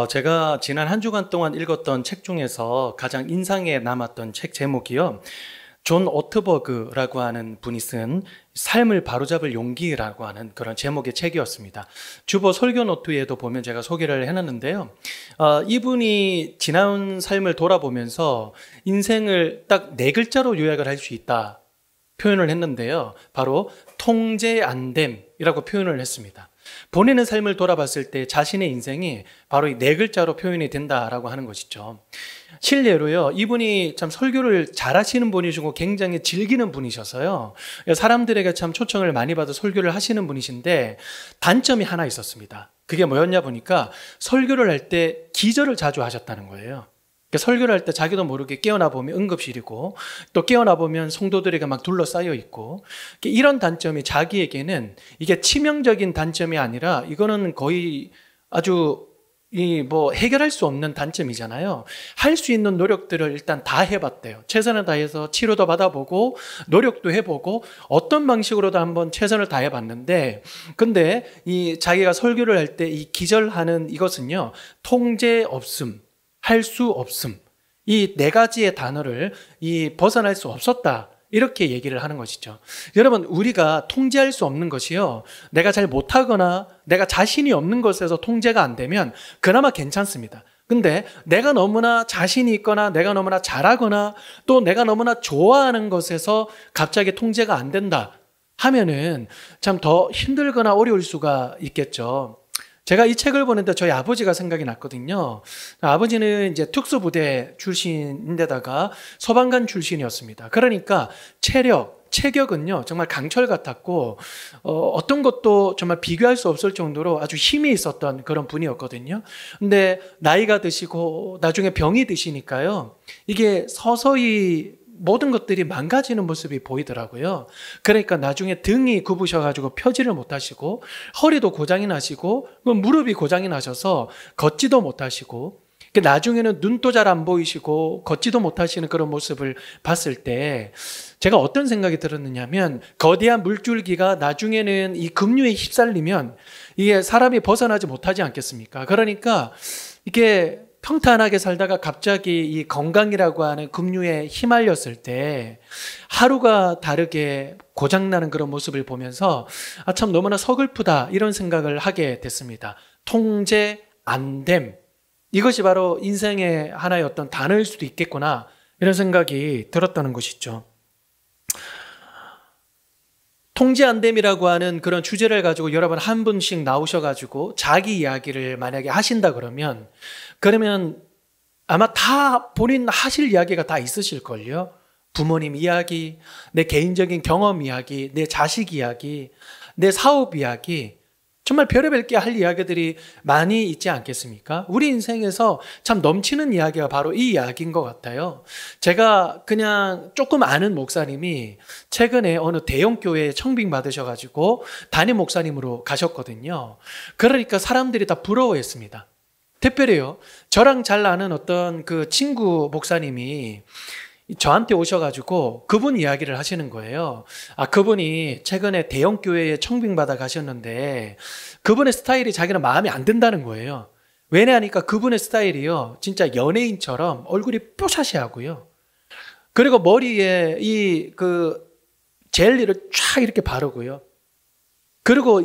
제가 지난 한 주간 동안 읽었던 책 중에서 가장 인상에 남았던 책 제목이요. 존 오트버그라고 하는 분이 쓴 삶을 바로잡을 용기라고 하는 그런 제목의 책이었습니다. 주보 설교 노트에도 보면 제가 소개를 해놨는데요. 이분이 지난 삶을 돌아보면서 인생을 딱 네 글자로 요약을 할 수 있다 표현을 했는데요. 바로 통제 안 됨이라고 표현을 했습니다. 본인의 삶을 돌아봤을 때 자신의 인생이 바로 이 네 글자로 표현이 된다라고 하는 것이죠. 실례로요, 이분이 참 설교를 잘하시는 분이시고 굉장히 즐기는 분이셔서요, 사람들에게 참 초청을 많이 받아 설교를 하시는 분이신데 단점이 하나 있었습니다. 그게 뭐였냐 보니까 설교를 할 때 기절을 자주 하셨다는 거예요. 설교를 할 때 자기도 모르게 깨어나 보면 응급실이고, 또 깨어나 보면 성도들에게 막 둘러싸여 있고, 이런 단점이 자기에게는 이게 치명적인 단점이 아니라 이거는 거의 아주 해결할 수 없는 단점이잖아요. 할 수 있는 노력들을 일단 다 해봤대요. 최선을 다해서 치료도 받아보고 노력도 해보고 어떤 방식으로도 한번 최선을 다해봤는데, 근데 이 자기가 설교를 할 때 이 기절하는 이것은요, 통제 없음, 할 수 없음, 이 네 가지의 단어를 벗어날 수 없었다, 이렇게 얘기를 하는 것이죠. 여러분, 우리가 통제할 수 없는 것이요, 내가 잘 못하거나 내가 자신이 없는 것에서 통제가 안 되면 그나마 괜찮습니다. 근데 내가 너무나 자신이 있거나 내가 너무나 잘하거나 또 내가 너무나 좋아하는 것에서 갑자기 통제가 안 된다 하면은 참 더 힘들거나 어려울 수가 있겠죠. 제가 이 책을 보는데 저희 아버지가 생각이 났거든요. 아버지는 이제 특수부대 출신인데다가 소방관 출신이었습니다. 그러니까 체격은요, 정말 강철 같았고, 어떤 것도 정말 비교할 수 없을 정도로 아주 힘이 있었던 그런 분이었거든요. 근데 나이가 드시고 나중에 병이 드시니까요, 이게 서서히 모든 것들이 망가지는 모습이 보이더라고요. 그러니까 나중에 등이 굽으셔가지고 펴지를 못하시고, 허리도 고장이 나시고, 무릎이 고장이 나셔서 걷지도 못하시고, 나중에는 눈도 잘 안 보이시고 걷지도 못하시는 그런 모습을 봤을 때 제가 어떤 생각이 들었느냐면, 거대한 물줄기가 나중에는 이 급류에 휩쓸리면 이게 사람이 벗어나지 못하지 않겠습니까? 그러니까 이게 평탄하게 살다가 갑자기 이 건강이라고 하는 급류에 휘말렸을 때 하루가 다르게 고장나는 그런 모습을 보면서 참 너무나 서글프다, 이런 생각을 하게 됐습니다. 통제 안 됨, 이것이 바로 인생의 하나의 어떤 단어일 수도 있겠구나, 이런 생각이 들었다는 것이죠. 통제 안 됨이라고 하는 그런 주제를 가지고 여러분 한 분씩 나오셔가지고 자기 이야기를 만약에 하신다 그러면 아마 다 본인 하실 이야기가 다 있으실걸요. 부모님 이야기, 내 개인적인 경험 이야기, 내 자식 이야기, 내 사업 이야기, 정말 별의별 게 할 이야기들이 많이 있지 않겠습니까? 우리 인생에서 참 넘치는 이야기가 바로 이 이야기인 것 같아요. 제가 그냥 조금 아는 목사님이 최근에 어느 대형 교회에 청빙 받으셔가지고 담임 목사님으로 가셨거든요. 그러니까 사람들이 다 부러워했습니다. 특별히요, 저랑 잘 아는 어떤 그 친구 목사님이 저한테 오셔가지고 그분 이야기를 하시는 거예요. 그분이 최근에 대형 교회에 청빙받아 가셨는데 그분의 스타일이 자기는 마음에 안 든다는 거예요. 왜냐하니까 그분의 스타일이요, 진짜 연예인처럼 얼굴이 뽀샤시하고요, 그리고 머리에 젤리를 쫙 이렇게 바르고요, 그리고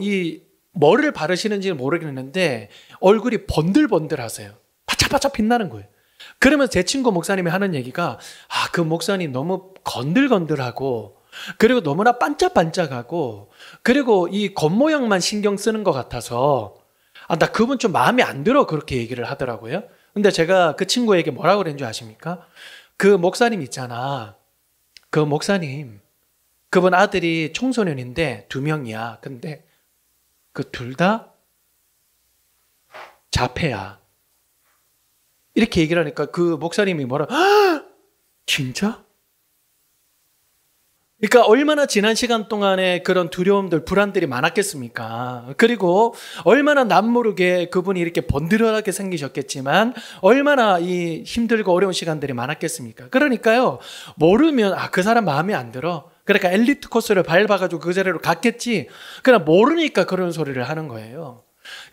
뭐를 바르시는지는 모르겠는데 얼굴이 번들번들하세요. 바짝바짝 빛나는 거예요. 그러면 제 친구 목사님이 하는 얘기가, 그 목사님 너무 건들건들하고, 그리고 너무나 반짝반짝하고, 그리고 이 겉모양만 신경 쓰는 것 같아서 나 그분 좀 마음에 안 들어, 그렇게 얘기를 하더라고요. 근데 제가 그 친구에게 뭐라고 그랬는 줄 아십니까? 그 목사님 있잖아, 그 목사님, 그분 아들이 청소년인데 2명이야. 근데 그 둘 다 자폐야. 이렇게 얘기를 하니까 그 목사님이 진짜? 그러니까 얼마나 지난 시간 동안에 그런 두려움들, 불안들이 많았겠습니까? 그리고 얼마나 남모르게 그분이 이렇게 번들어하게 생기셨겠지만 얼마나 이 힘들고 어려운 시간들이 많았겠습니까? 그러니까요, 모르면 그 사람 마음에 안 들어, 그러니까 엘리트 코스를 밟아가지고 그 자리로 갔겠지, 그냥 모르니까 그런 소리를 하는 거예요.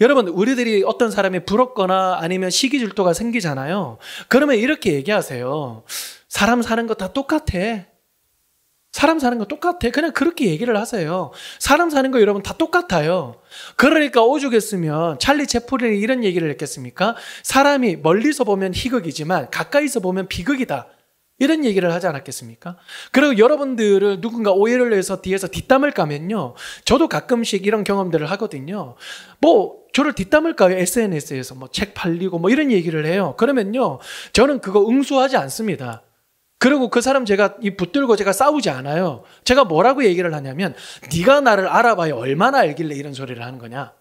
여러분, 우리들이 어떤 사람이 부럽거나 아니면 시기 질투가 생기잖아요. 그러면 이렇게 얘기하세요. 사람 사는 거 다 똑같아. 사람 사는 거 똑같아. 그냥 그렇게 얘기를 하세요. 사람 사는 거 여러분 다 똑같아요. 그러니까 오죽했으면 찰리 채플린이 이런 얘기를 했겠습니까? 사람이 멀리서 보면 희극이지만 가까이서 보면 비극이다. 이런 얘기를 하지 않았겠습니까? 그리고 여러분들을 누군가 오해를 해서 뒤에서 뒷담을 까면요. 저도 가끔씩 이런 경험들을 하거든요. 뭐 저를 뒷담을 까요. SNS에서 뭐 책 팔리고 뭐 이런 얘기를 해요. 그러면요. 저는 그거 응수하지 않습니다. 그리고 그 사람 제가 이 붙들고 제가 싸우지 않아요. 제가 뭐라고 얘기를 하냐면 네가 나를 알아봐야 얼마나 알길래 이런 소리를 하는 거냐.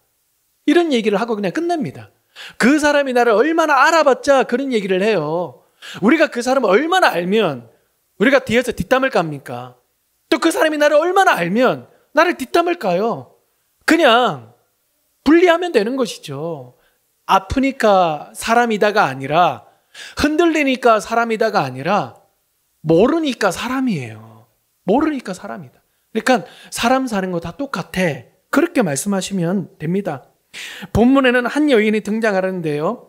이런 얘기를 하고 그냥 끝냅니다. 그 사람이 나를 얼마나 알아봤자 그런 얘기를 해요. 우리가 그 사람을 얼마나 알면 우리가 뒤에서 뒷담을 깝니까? 또 그 사람이 나를 얼마나 알면 나를 뒷담을 까요. 그냥 분리하면 되는 것이죠. 아프니까 사람이다가 아니라 흔들리니까 사람이다가 아니라 모르니까 사람이에요. 모르니까 사람이다. 그러니까 사람 사는 거 다 똑같아. 그렇게 말씀하시면 됩니다. 본문에는 한 여인이 등장하는데요.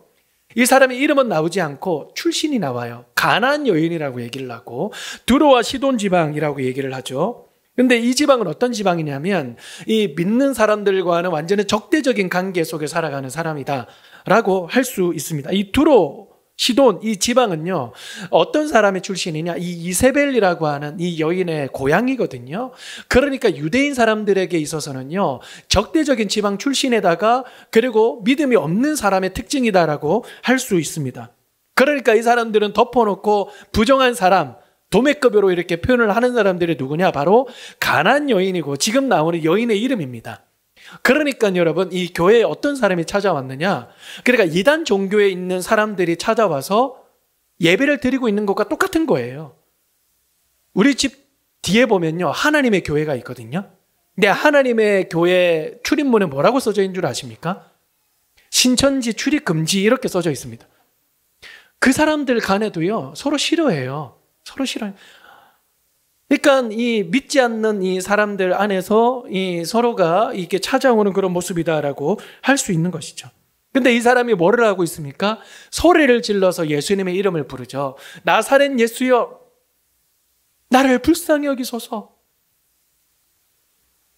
이 사람의 이름은 나오지 않고 출신이 나와요. 가나안 여인이라고 얘기를 하고 두로와 시돈 지방이라고 얘기를 하죠. 근데 이 지방은 어떤 지방이냐면 이 믿는 사람들과는 완전히 적대적인 관계 속에 살아가는 사람이다라고 할 수 있습니다. 이 두로, 시돈, 이 지방은요, 어떤 사람의 출신이냐? 이 이세벨이라고 하는 이 여인의 고향이거든요. 그러니까 유대인 사람들에게 있어서는요, 적대적인 지방 출신에다가 그리고 믿음이 없는 사람의 특징이다라고 할 수 있습니다. 그러니까 이 사람들은 덮어놓고 부정한 사람, 도매급으로 이렇게 표현을 하는 사람들이 누구냐? 바로 가나안 여인이고 지금 나오는 여인의 이름입니다. 그러니까 여러분, 이 교회에 어떤 사람이 찾아왔느냐? 그러니까 이단 종교에 있는 사람들이 찾아와서 예배를 드리고 있는 것과 똑같은 거예요. 우리 집 뒤에 보면요, 하나님의 교회가 있거든요. 근데 하나님의 교회 출입문에 뭐라고 써져 있는 줄 아십니까? 신천지 출입 금지 이렇게 써져 있습니다. 그 사람들 간에도요, 서로 싫어해요. 서로 싫어해요. 그러니까 이 믿지 않는 이 사람들 안에서 이 서로가 이렇게 찾아오는 그런 모습이다라고 할 수 있는 것이죠. 근데 이 사람이 뭐를 하고 있습니까? 소리를 질러서 예수님의 이름을 부르죠. 나사렛 예수여, 나를 불쌍히 여기소서.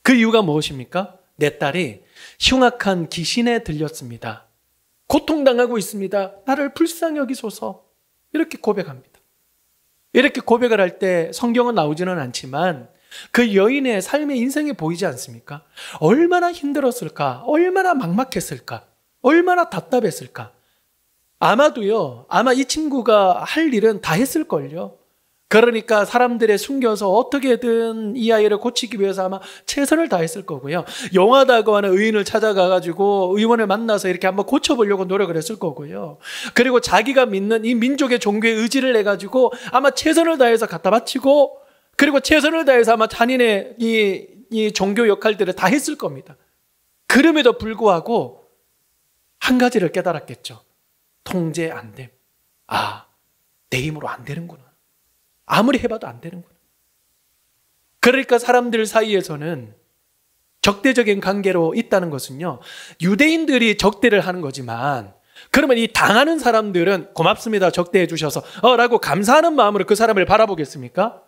그 이유가 무엇입니까? 내 딸이 흉악한 귀신에 들렸습니다. 고통당하고 있습니다. 나를 불쌍히 여기소서. 이렇게 고백합니다. 이렇게 고백을 할 때 성경은 나오지는 않지만 그 여인의 삶의 인생이 보이지 않습니까? 얼마나 힘들었을까? 얼마나 막막했을까? 얼마나 답답했을까? 아마도요, 아마 이 친구가 할 일은 다 했을걸요. 그러니까 사람들에 숨겨서 어떻게든 이 아이를 고치기 위해서 아마 최선을 다했을 거고요. 용하다고 하는 의인을 찾아가가지고 의원을 만나서 이렇게 한번 고쳐보려고 노력을 했을 거고요. 그리고 자기가 믿는 이 민족의 종교의 의지를 내가지고 아마 최선을 다해서 갖다 바치고 그리고 최선을 다해서 아마 잔인의 이 종교 역할들을 다 했을 겁니다. 그럼에도 불구하고 한 가지를 깨달았겠죠. 통제 안 됨. 아, 내 힘으로 안 되는구나. 아무리 해봐도 안 되는구나. 그러니까 사람들 사이에서는 적대적인 관계로 있다는 것은요, 유대인들이 적대를 하는 거지만 그러면 이 당하는 사람들은 고맙습니다, 적대해 주셔서 라고 감사하는 마음으로 그 사람을 바라보겠습니까?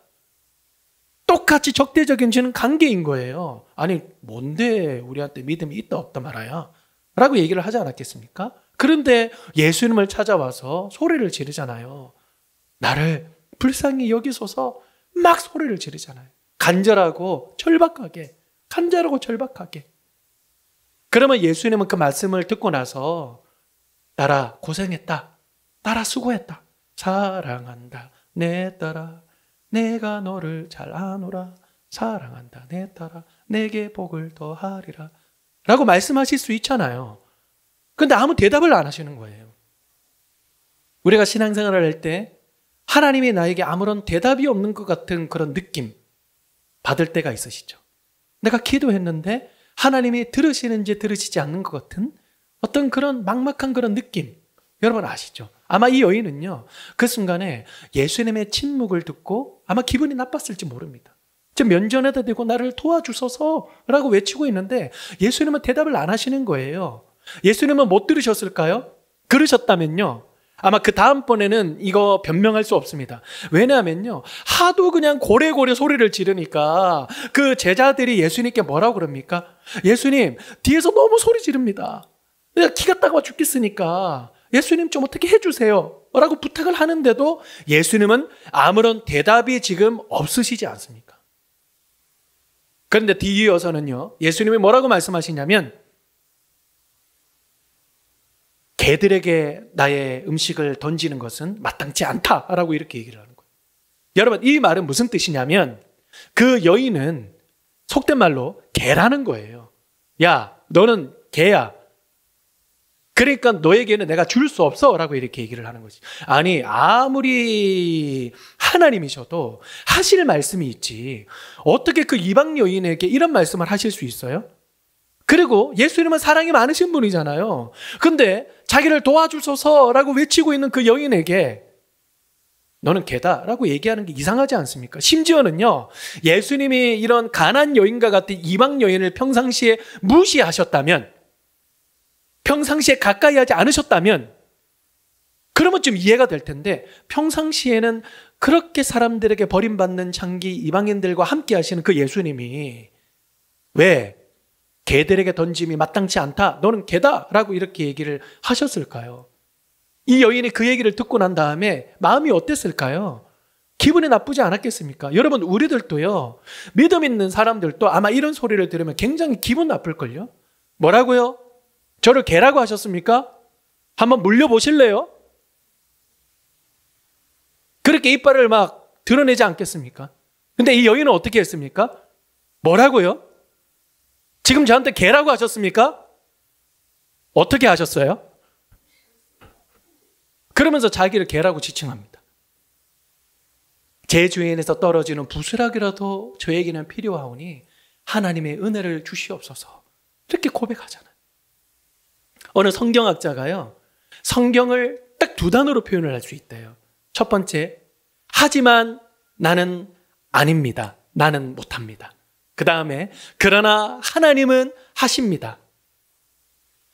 똑같이 적대적인 관계인 거예요. 아니 뭔데 우리한테 믿음이 있다 없다 말아야 라고 얘기를 하지 않았겠습니까? 그런데 예수님을 찾아와서 소리를 지르잖아요. 나를 불쌍히 여기소서. 막 소리를 지르잖아요. 간절하고 절박하게, 간절하고 절박하게. 그러면 예수님은 그 말씀을 듣고 나서 딸아 고생했다, 딸아 수고했다, 사랑한다 내 딸아 내가 너를 잘 아노라, 사랑한다 내 딸아 내게 복을 더하리라 라고 말씀하실 수 있잖아요. 그런데 아무 대답을 안 하시는 거예요. 우리가 신앙생활을 할 때 하나님이 나에게 아무런 대답이 없는 것 같은 그런 느낌 받을 때가 있으시죠. 내가 기도했는데 하나님이 들으시는지 들으시지 않는 것 같은 어떤 그런 막막한 그런 느낌, 여러분 아시죠? 아마 이 여인은요, 그 순간에 예수님의 침묵을 듣고 아마 기분이 나빴을지 모릅니다. 저 면전에다 대고 나를 도와주소서라고 외치고 있는데 예수님은 대답을 안 하시는 거예요. 예수님은 못 들으셨을까요? 그러셨다면요, 아마 그 다음번에는 이거 변명할 수 없습니다. 왜냐하면요, 하도 그냥 고래고래 소리를 지르니까 그 제자들이 예수님께 뭐라고 그럽니까? 예수님, 뒤에서 너무 소리 지릅니다. 내가 기가 따가워 죽겠으니까 예수님 좀 어떻게 해주세요 라고 부탁을 하는데도 예수님은 아무런 대답이 지금 없으시지 않습니까? 그런데 뒤이어서는요, 예수님이 뭐라고 말씀하시냐면, 개들에게 나의 음식을 던지는 것은 마땅치 않다라고 이렇게 얘기를 하는 거예요. 여러분, 이 말은 무슨 뜻이냐면, 그 여인은 속된 말로 개라는 거예요. 야, 너는 개야. 그러니까 너에게는 내가 줄 수 없어 라고 이렇게 얘기를 하는 거지. 아니, 아무리 하나님이셔도 하실 말씀이 있지, 어떻게 그 이방 여인에게 이런 말씀을 하실 수 있어요? 그리고 예수님은 사랑이 많으신 분이잖아요. 근데 자기를 도와주소서라고 외치고 있는 그 여인에게 너는 개다라고 얘기하는 게 이상하지 않습니까? 심지어는요, 예수님이 이런 가난 여인과 같은 이방 여인을 평상시에 무시하셨다면, 평상시에 가까이 하지 않으셨다면, 그러면 좀 이해가 될 텐데, 평상시에는 그렇게 사람들에게 버림받는 장기 이방인들과 함께 하시는 그 예수님이 왜 개들에게 던짐이 마땅치 않다, 너는 개다라고 이렇게 얘기를 하셨을까요? 이 여인이 그 얘기를 듣고 난 다음에 마음이 어땠을까요? 기분이 나쁘지 않았겠습니까? 여러분, 우리들도요, 믿음 있는 사람들도 아마 이런 소리를 들으면 굉장히 기분 나쁠걸요? 뭐라고요? 저를 개라고 하셨습니까? 한번 물려보실래요? 그렇게 이빨을 막 드러내지 않겠습니까? 근데 이 여인은 어떻게 했습니까? 뭐라고요? 지금 저한테 개라고 하셨습니까? 어떻게 하셨어요? 그러면서 자기를 개라고 지칭합니다. 제 주인에서 떨어지는 부스락이라도 저에게는 필요하오니 하나님의 은혜를 주시옵소서, 이렇게 고백하잖아요. 어느 성경학자가요, 성경을 딱 두 단어로 표현을 할 수 있대요. 첫 번째, 하지만 나는 아닙니다. 나는 못합니다. 그 다음에, 그러나 하나님은 하십니다.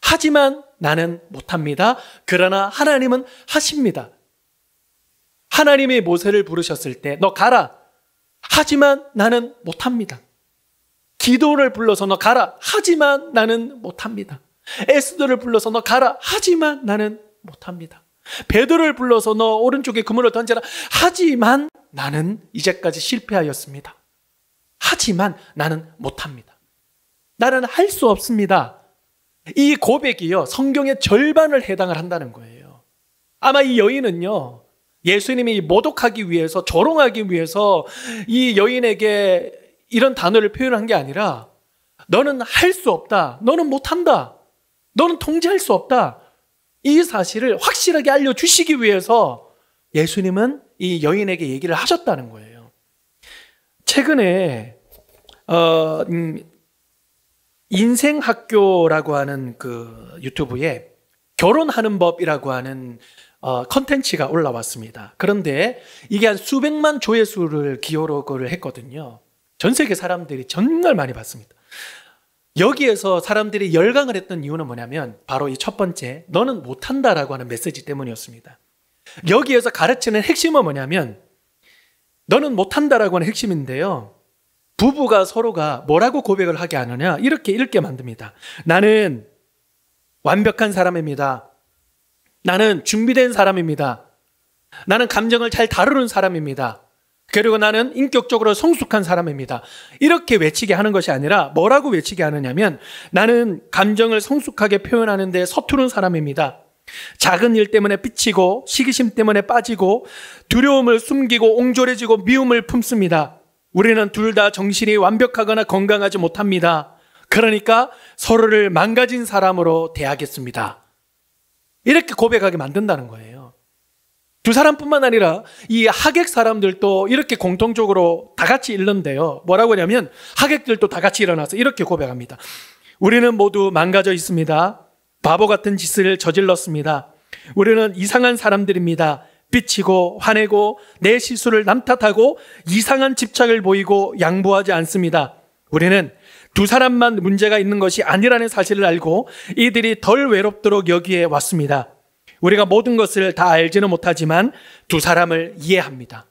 하지만 나는 못합니다. 그러나 하나님은 하십니다. 하나님이 모세를 부르셨을 때 너 가라. 하지만 나는 못합니다. 기도를 불러서 너 가라. 하지만 나는 못합니다. 에스더를 불러서 너 가라. 하지만 나는 못합니다. 베드로를 불러서 너 오른쪽에 그물을 던져라. 하지만 나는 이제까지 실패하였습니다. 하지만 나는 못합니다. 나는 할 수 없습니다. 이 고백이요, 성경의 절반을 해당을 한다는 거예요. 아마 이 여인은요, 예수님이 모독하기 위해서, 조롱하기 위해서 이 여인에게 이런 단어를 표현한 게 아니라, 너는 할 수 없다, 너는 못한다, 너는 통제할 수 없다, 이 사실을 확실하게 알려주시기 위해서 예수님은 이 여인에게 얘기를 하셨다는 거예요. 최근에 인생학교라고 하는 그 유튜브에 결혼하는 법이라고 하는 컨텐츠가 올라왔습니다. 그런데 이게 한 수백만 조회수를 기록을 했거든요. 전 세계 사람들이 정말 많이 봤습니다. 여기에서 사람들이 열광을 했던 이유는 뭐냐면 바로 이 첫 번째, 너는 못한다라고 하는 메시지 때문이었습니다. 여기에서 가르치는 핵심은 뭐냐면, 너는 못한다라고 하는 핵심인데요, 부부가 서로가 뭐라고 고백을 하게 하느냐, 이렇게 읽게 만듭니다. 나는 완벽한 사람입니다. 나는 준비된 사람입니다. 나는 감정을 잘 다루는 사람입니다. 그리고 나는 인격적으로 성숙한 사람입니다. 이렇게 외치게 하는 것이 아니라 뭐라고 외치게 하느냐면, 나는 감정을 성숙하게 표현하는 데 서투른 사람입니다. 작은 일 때문에 삐치고 시기심 때문에 빠지고 두려움을 숨기고 옹졸해지고 미움을 품습니다. 우리는 둘 다 정신이 완벽하거나 건강하지 못합니다. 그러니까 서로를 망가진 사람으로 대하겠습니다. 이렇게 고백하게 만든다는 거예요. 두 사람뿐만 아니라 이 하객 사람들도 이렇게 공통적으로 다 같이 읽는데요, 뭐라고 하냐면 하객들도 다 같이 일어나서 이렇게 고백합니다. 우리는 모두 망가져 있습니다. 바보 같은 짓을 저질렀습니다. 우리는 이상한 사람들입니다. 삐치고 화내고 내 실수를 남 탓하고 이상한 집착을 보이고 양보하지 않습니다. 우리는 두 사람만 문제가 있는 것이 아니라는 사실을 알고 이들이 덜 외롭도록 여기에 왔습니다. 우리가 모든 것을 다 알지는 못하지만 두 사람을 이해합니다.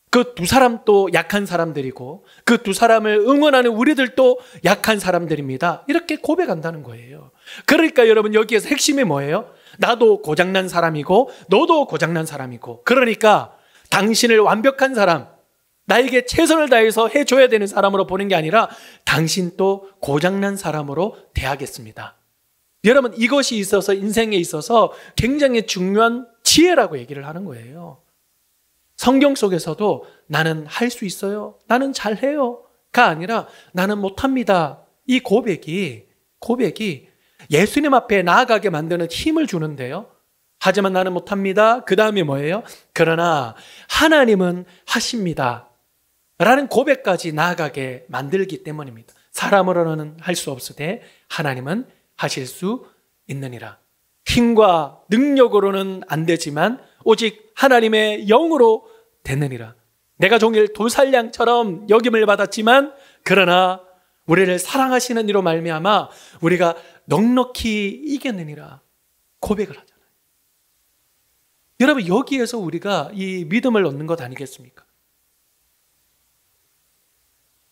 그 두 사람도 약한 사람들이고 그 두 사람을 응원하는 우리들도 약한 사람들입니다. 이렇게 고백한다는 거예요. 그러니까 여러분 여기에서 핵심이 뭐예요? 나도 고장난 사람이고 너도 고장난 사람이고, 그러니까 당신을 완벽한 사람, 나에게 최선을 다해서 해줘야 되는 사람으로 보는 게 아니라 당신도 고장난 사람으로 대하겠습니다. 여러분 이것이 있어서 인생에 있어서 굉장히 중요한 지혜라고 얘기를 하는 거예요. 성경 속에서도 나는 할 수 있어요, 나는 잘해요 가 아니라 나는 못합니다. 이 고백이 예수님 앞에 나아가게 만드는 힘을 주는데요. 하지만 나는 못합니다. 그 다음에 뭐예요? 그러나 하나님은 하십니다 라는 고백까지 나아가게 만들기 때문입니다. 사람으로는 할 수 없으되 하나님은 하실 수 있느니라. 힘과 능력으로는 안 되지만 오직 하나님의 영으로 되느니라. 내가 종일 도살량처럼 여김을 받았지만 그러나 우리를 사랑하시는 이로 말미암아 우리가 넉넉히 이겨내니라 고백을 하잖아요. 여러분 여기에서 우리가 이 믿음을 얻는 것 아니겠습니까?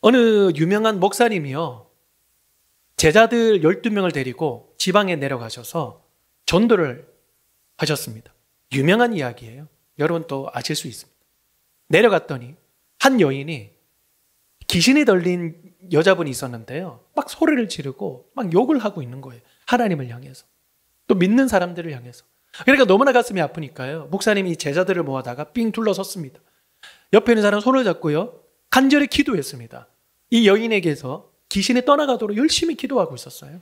어느 유명한 목사님이요, 제자들 12명을 데리고 지방에 내려가셔서 전도를 하셨습니다. 유명한 이야기예요. 여러분 또 아실 수 있습니다. 내려갔더니 한 여인이 귀신이 들린 여자분이 있었는데요, 막 소리를 지르고 막 욕을 하고 있는 거예요. 하나님을 향해서, 또 믿는 사람들을 향해서. 그러니까 너무나 가슴이 아프니까요, 목사님이 제자들을 모아다가 삥 둘러섰습니다. 옆에 있는 사람 손을 잡고요 간절히 기도했습니다. 이 여인에게서 귀신이 떠나가도록 열심히 기도하고 있었어요.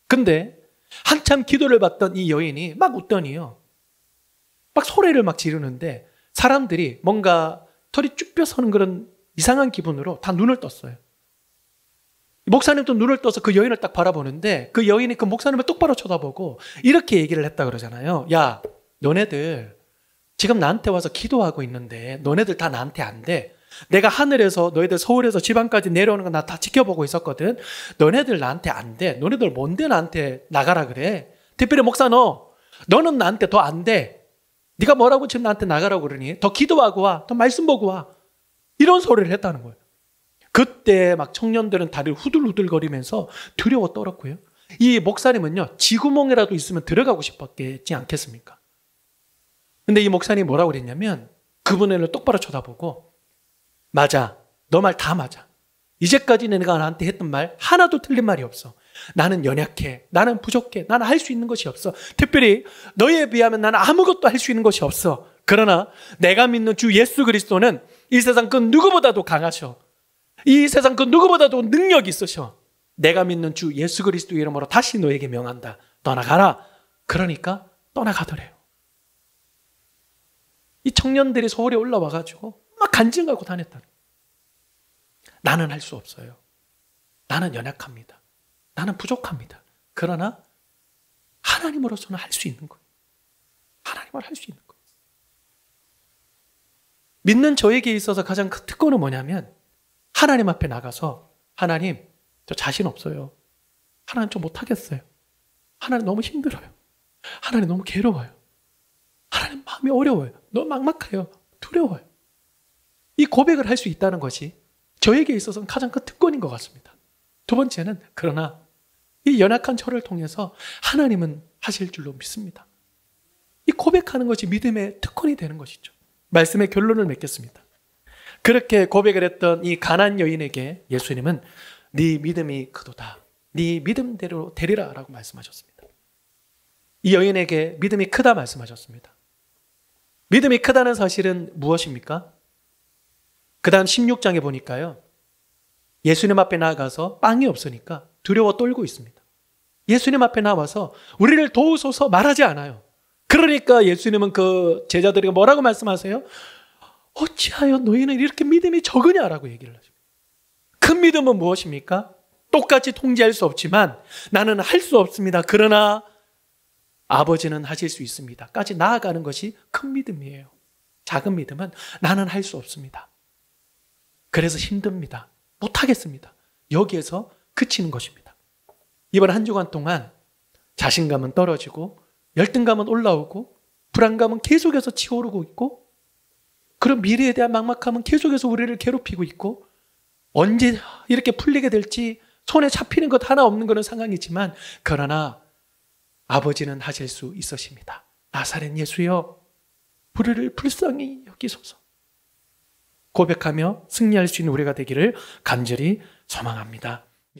근데 한참 기도를 받던 이 여인이 막 웃더니요, 막 소리를 막 지르는데 사람들이 뭔가 털이 쭉 뼈서는 그런 이상한 기분으로 다 눈을 떴어요. 목사님도 눈을 떠서 그 여인을 딱 바라보는데 그 여인이 그 목사님을 똑바로 쳐다보고 이렇게 얘기를 했다 그러잖아요. 야, 너네들 지금 나한테 와서 기도하고 있는데 너네들 다 나한테 안 돼. 내가 하늘에서 너희들 서울에서 지방까지 내려오는 거 나 다 지켜보고 있었거든. 너네들 나한테 안 돼. 너네들 뭔데 나한테 나가라 그래. 특별히 목사 너는 나한테 더 안 돼. 네가 뭐라고 지금 나한테 나가라고 그러니? 더 기도하고 와. 더 말씀 보고 와. 이런 소리를 했다는 거예요. 그때 막 청년들은 다리를 후들후들거리면서 두려워 떨었고요. 이 목사님은요, 쥐구멍이라도 있으면 들어가고 싶었겠지 않겠습니까? 근데 이 목사님이 뭐라고 그랬냐면 그분을 똑바로 쳐다보고, 맞아. 너 말 다 맞아. 이제까지 내가 나한테 했던 말 하나도 틀린 말이 없어. 나는 연약해. 나는 부족해. 나는 할 수 있는 것이 없어. 특별히 너에 비하면 나는 아무것도 할 수 있는 것이 없어. 그러나 내가 믿는 주 예수 그리스도는 이 세상 그 누구보다도 강하셔. 이 세상 그 누구보다도 능력이 있으셔. 내가 믿는 주 예수 그리스도 이름으로 다시 너에게 명한다. 떠나가라. 그러니까 떠나가더래요. 이 청년들이 서울에 올라와가지고 막 간증하고 다녔다. 나는 할 수 없어요. 나는 연약합니다. 나는 부족합니다. 그러나 하나님으로서는 할 수 있는 거예요. 하나님을 할 수 있는 거예요. 믿는 저에게 있어서 가장 큰 특권은 뭐냐면 하나님 앞에 나가서 하나님, 저 자신 없어요. 하나님, 저 못하겠어요. 하나님, 너무 힘들어요. 하나님, 너무 괴로워요. 하나님, 마음이 어려워요. 너무 막막해요. 두려워요. 이 고백을 할 수 있다는 것이 저에게 있어서는 가장 큰 특권인 것 같습니다. 두 번째는 그러나 이 연약한 저를 통해서 하나님은 하실 줄로 믿습니다. 이 고백하는 것이 믿음의 특권이 되는 것이죠. 말씀의 결론을 맺겠습니다. 그렇게 고백을 했던 이 가난 여인에게 예수님은 네 믿음이 크도다. 네 믿음대로 되리라 라고 말씀하셨습니다. 이 여인에게 믿음이 크다 말씀하셨습니다. 믿음이 크다는 사실은 무엇입니까? 그 다음 16장에 보니까요, 예수님 앞에 나아가서 빵이 없으니까 두려워 떨고 있습니다. 예수님 앞에 나와서 우리를 도우소서 말하지 않아요. 그러니까 예수님은 그 제자들에게 뭐라고 말씀하세요? 어찌하여 너희는 이렇게 믿음이 적으냐라고 얘기를 하십니다. 큰 믿음은 무엇입니까? 똑같이 통제할 수 없지만 나는 할 수 없습니다. 그러나 아버지는 하실 수 있습니다. 까지 나아가는 것이 큰 믿음이에요. 작은 믿음은 나는 할 수 없습니다. 그래서 힘듭니다. 못하겠습니다. 여기에서 그치는 것입니다. 이번 한 주간 동안 자신감은 떨어지고 열등감은 올라오고 불안감은 계속해서 치오르고 있고 그런 미래에 대한 막막함은 계속해서 우리를 괴롭히고 있고 언제 이렇게 풀리게 될지 손에 잡히는 것 하나 없는 그런 상황이지만 그러나 아버지는 하실 수 있으십니다. 나사렛 예수여 우리를 불쌍히 여기소서. 고백하며 승리할 수 있는 우리가 되기를 간절히 소망합니다.